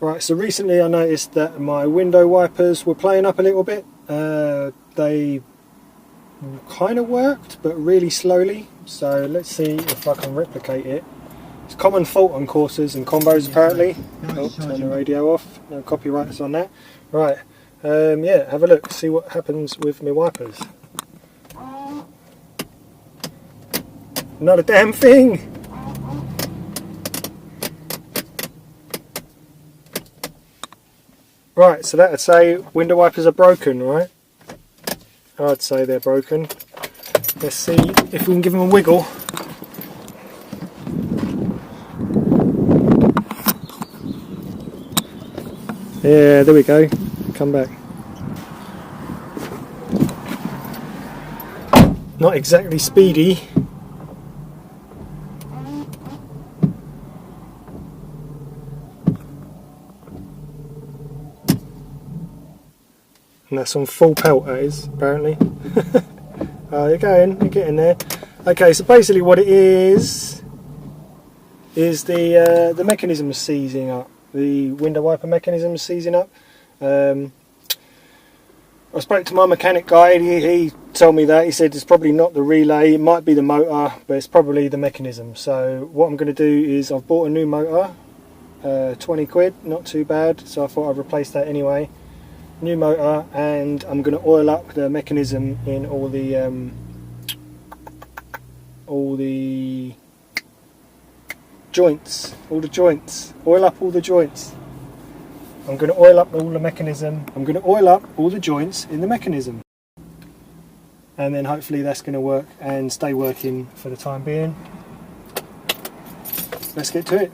Right, so recently I noticed that my window wipers were playing up a little bit. They kind of worked, but really slowly. So let's see if I can replicate it. It's a common fault on Corsas and combos apparently. Oh, turn the radio off. No copyrights on that. Right, yeah, have a look. See what happens with my wipers. Not a damn thing. Right, so that would say window wipers are broken, right? I'd say they're broken. Let's see if we can give them a wiggle. Yeah, there we go. Come back. Not exactly speedy. And that's on full pelt, that is, apparently. Oh, you're getting there. Okay, so basically what it is the mechanism is seizing up. The window wiper mechanism is seizing up. I spoke to my mechanic guy, he told me that. He said it's probably not the relay, it might be the motor, but it's probably the mechanism. So what I'm going to do is I've bought a new motor, 20 quid, not too bad, so I thought I'd replace that anyway. New motor, and I'm going to oil up the mechanism in all the joints, oil up all the joints. I'm going to oil up all the mechanism, I'm going to oil up all the joints in the mechanism, and then hopefully that's going to work and stay working for the time being. Let's get to it.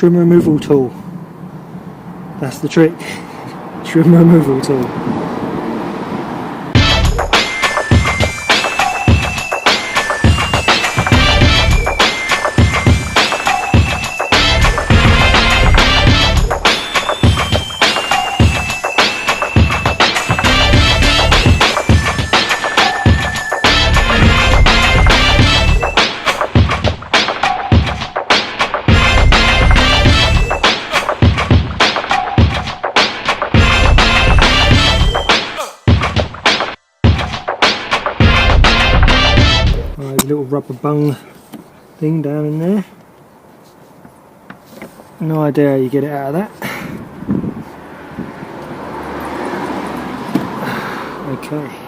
trim removal tool. That's the trick. Trim removal tool. Little rubber bung thing down in there. No idea how you get it out of that. Okay.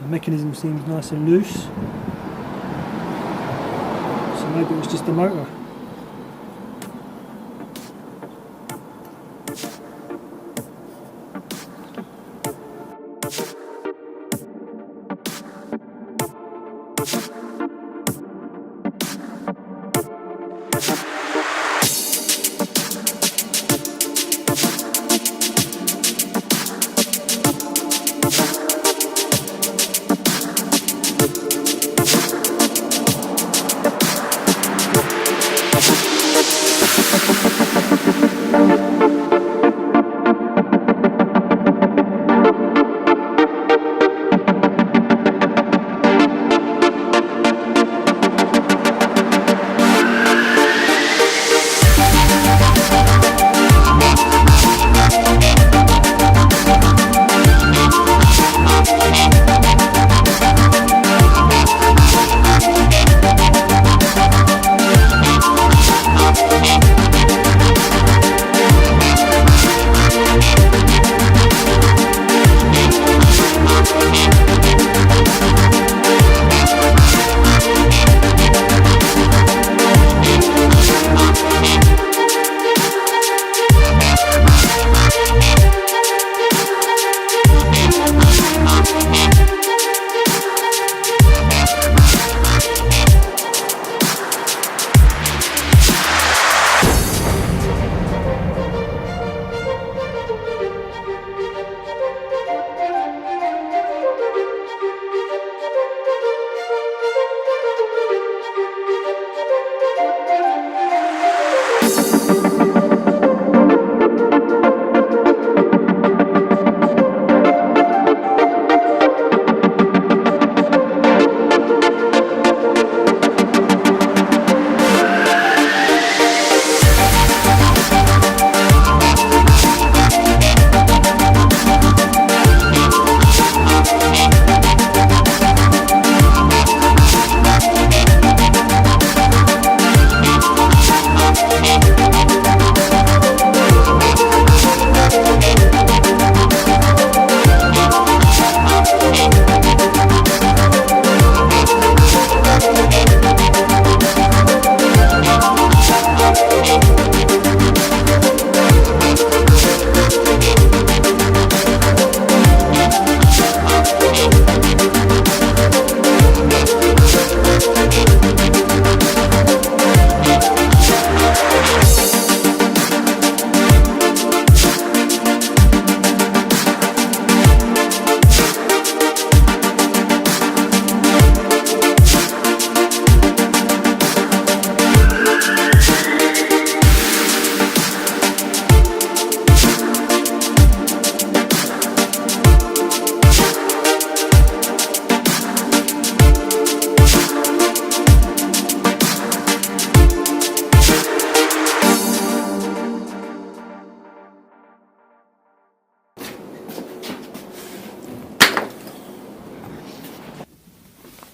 Mechanism seems nice and loose, so maybe it was just the motor.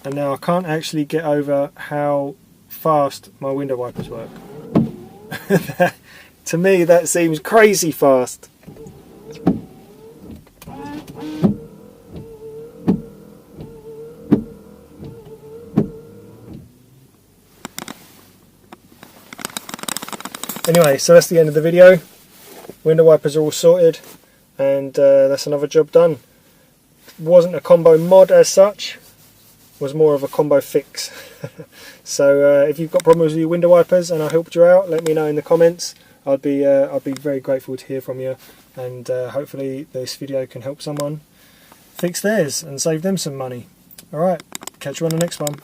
and now I can't actually get over how fast my window wipers work. To me that seems crazy fast. Anyway, so that's the end of the video. Window wipers are all sorted, and that's another job done. Wasn't a combo mod as such, was more of a combo fix. So if you've got problems with your window wipers and I helped you out, let me know in the comments. I'd be very grateful to hear from you, and hopefully this video can help someone fix theirs and save them some money. Alright, catch you on the next one.